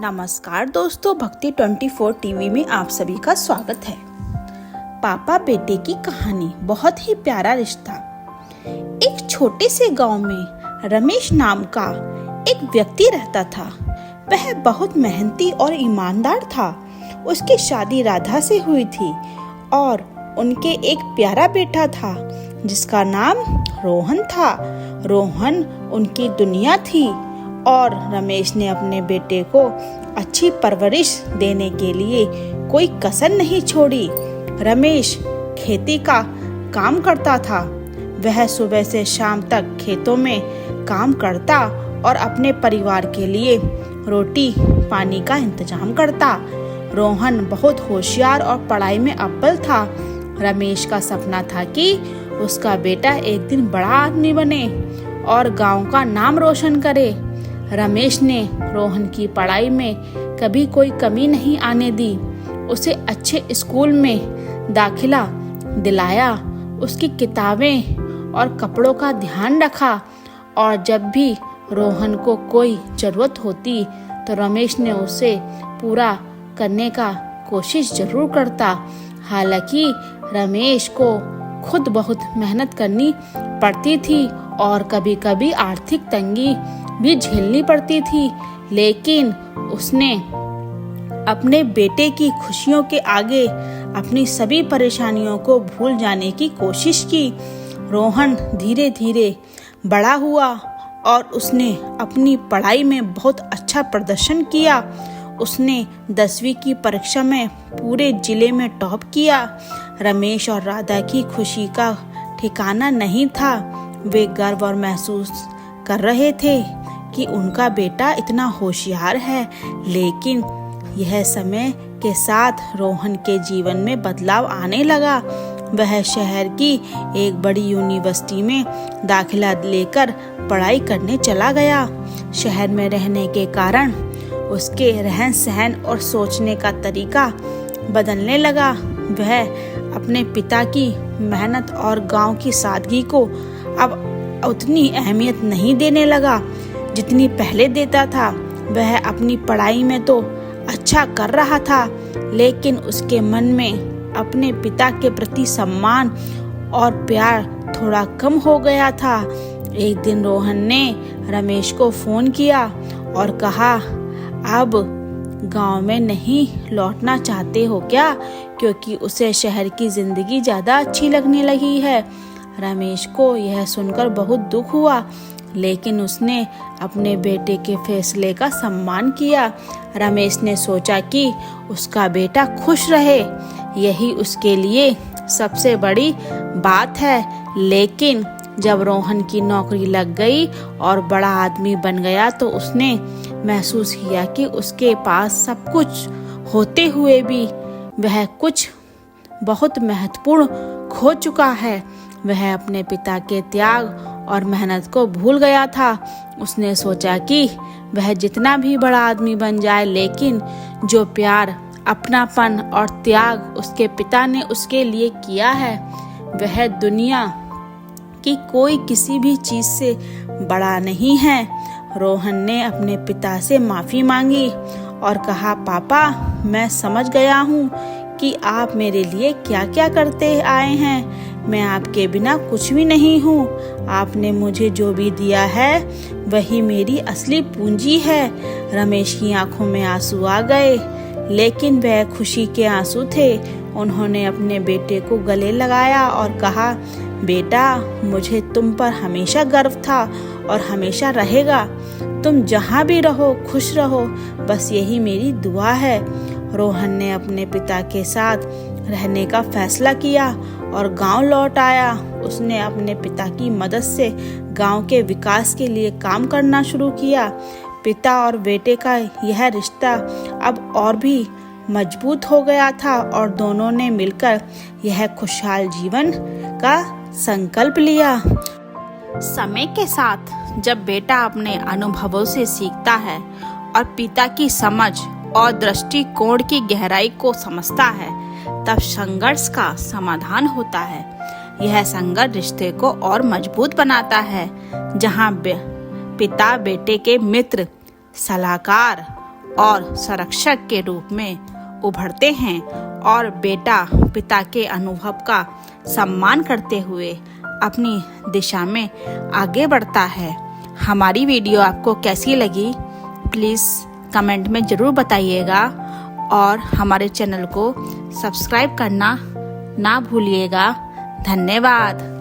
नमस्कार दोस्तों, भक्ति 24 टीवी में आप सभी का स्वागत है। पापा बेटे की कहानी, बहुत ही प्यारा रिश्ता। एक छोटे से गांव में रमेश नाम का एक व्यक्ति रहता था। वह बहुत मेहनती और ईमानदार था। उसकी शादी राधा से हुई थी और उनके एक प्यारा बेटा था जिसका नाम रोहन था। रोहन उनकी दुनिया थी और रमेश ने अपने बेटे को अच्छी परवरिश देने के लिए कोई कसर नहीं छोड़ी। रमेश खेती का काम करता था। वह सुबह से शाम तक खेतों में काम करता और अपने परिवार के लिए रोटी पानी का इंतजाम करता। रोहन बहुत होशियार और पढ़ाई में अव्वल था। रमेश का सपना था कि उसका बेटा एक दिन बड़ा आदमी बने और गांव का नाम रोशन करे। रमेश ने रोहन की पढ़ाई में कभी कोई कमी नहीं आने दी। उसे अच्छे स्कूल में दाखिला दिलाया, उसकी किताबें और कपड़ों का ध्यान रखा और जब भी रोहन को कोई जरूरत होती तो रमेश ने उसे पूरा करने का कोशिश जरूर करता। हालांकि रमेश को खुद बहुत मेहनत करनी पड़ती थी और कभी कभी आर्थिक तंगी भी झेलनी पड़ती थी, लेकिन उसने अपने बेटे की खुशियों के आगे अपनी सभी परेशानियों को भूल जाने की कोशिश की। रोहन धीरे धीरे बड़ा हुआ और उसने अपनी पढ़ाई में बहुत अच्छा प्रदर्शन किया। उसने 10वीं की परीक्षा में पूरे जिले में टॉप किया। रमेश और राधा की खुशी का ठिकाना नहीं था। वे गर्व और महसूस कर रहे थे कि उनका बेटा इतना होशियार है, लेकिन यह समय के साथ रोहन के जीवन में बदलाव आने लगा। वह शहर की एक बड़ी यूनिवर्सिटी में दाखिला लेकर पढ़ाई करने चला गया। शहर में रहने के कारण उसके रहन सहन और सोचने का तरीका बदलने लगा। वह अपने पिता की मेहनत और गांव की सादगी को अब उतनी अहमियत नहीं देने लगा जितनी पहले देता था। वह अपनी पढ़ाई में तो अच्छा कर रहा था, लेकिन उसके मन में अपने पिता के प्रति सम्मान और प्यार थोड़ा कम हो गया था। एक दिन रोहन ने रमेश को फोन किया और कहा, अब गांव में नहीं लौटना चाहते हो क्या? क्योंकि उसे शहर की जिंदगी ज्यादा अच्छी लगने लगी है। रमेश को यह सुनकर बहुत दुख हुआ, लेकिन उसने अपने बेटे के फैसले का सम्मान किया। रमेश ने सोचा कि उसका बेटा खुश रहे, यही उसके लिए सबसे बड़ी बात है। लेकिन जब रोहन की नौकरी लग गई और बड़ा आदमी बन गया तो उसने महसूस किया कि उसके पास सब कुछ होते हुए भी वह कुछ बहुत महत्वपूर्ण खो चुका है। वह अपने पिता के त्याग और मेहनत को भूल गया था। उसने सोचा कि वह जितना भी बड़ा आदमी बन जाए, लेकिन जो प्यार, अपनापन और त्याग उसके पिता ने उसके लिए किया है, वह दुनिया की कोई किसी भी चीज से बड़ा नहीं है। रोहन ने अपने पिता से माफी मांगी और कहा, पापा, मैं समझ गया हूँ कि आप मेरे लिए क्या क्या करते आए हैं। मैं आपके बिना कुछ भी नहीं हूँ। आपने मुझे जो भी दिया है वही मेरी असली पूंजी है। रमेश की आंखों में आंसू आ गए, लेकिन वह खुशी के आंसू थे। उन्होंने अपने बेटे को गले लगाया और कहा, बेटा, मुझे तुम पर हमेशा गर्व था और हमेशा रहेगा। तुम जहाँ भी रहो खुश रहो, बस यही मेरी दुआ है। रोहन ने अपने पिता के साथ रहने का फैसला किया और गांव लौट आया। उसने अपने पिता की मदद से गांव के विकास के लिए काम करना शुरू किया। पिता और बेटे का यह रिश्ता अब और भी मजबूत हो गया था और दोनों ने मिलकर यह खुशहाल जीवन का संकल्प लिया। समय के साथ जब बेटा अपने अनुभवों से सीखता है और पिता की समझ और दृष्टिकोण की गहराई को समझता है, तब संघर्ष का समाधान होता है। यह संघर्ष रिश्ते को और मजबूत बनाता है, जहाँ पिता बेटे के मित्र, सलाहकार और संरक्षक के रूप में उभरते हैं और बेटा पिता के अनुभव का सम्मान करते हुए अपनी दिशा में आगे बढ़ता है। हमारी वीडियो आपको कैसी लगी प्लीज़ कमेंट में ज़रूर बताइएगा और हमारे चैनल को सब्सक्राइब करना ना भूलिएगा। धन्यवाद।